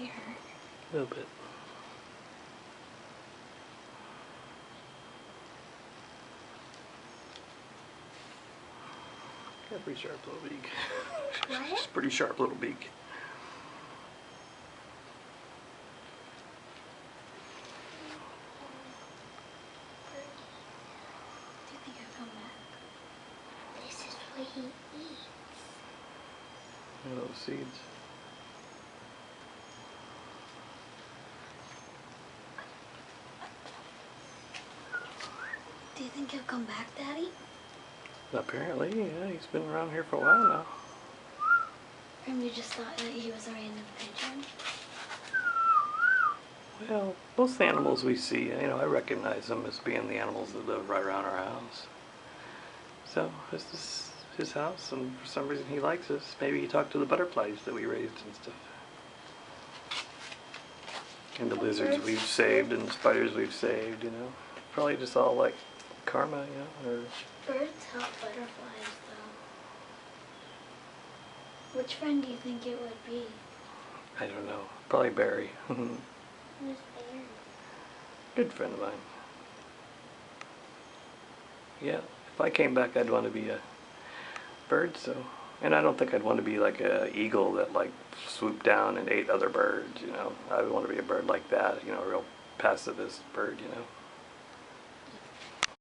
see her? A little bit. Got a pretty sharp little beak. What? It's a pretty sharp little beak. Do you think he'll come back? This is what he eats. Those seeds. Do you think he'll come back, Daddy? Apparently, yeah, he's been around here for a while now. And you just thought that he was a random pigeon? Well, most animals we see, you know, I recognize them as being the animals that live right around our house. So, this is his house, and for some reason he likes us. Maybe he talked to the butterflies that we raised and stuff. And the lizards we've saved, and the spiders we've saved, you know. Probably just all like karma, you know, or... Birds help butterflies, though. Which friend do you think it would be? I don't know. Probably Barry. Who's Barry? Good friend of mine. Yeah, if I came back, I'd want to be a bird, so... And I don't think I'd want to be like an eagle that like swooped down and ate other birds, you know. I would want to be a bird like that, you know, a real pacifist bird, you know.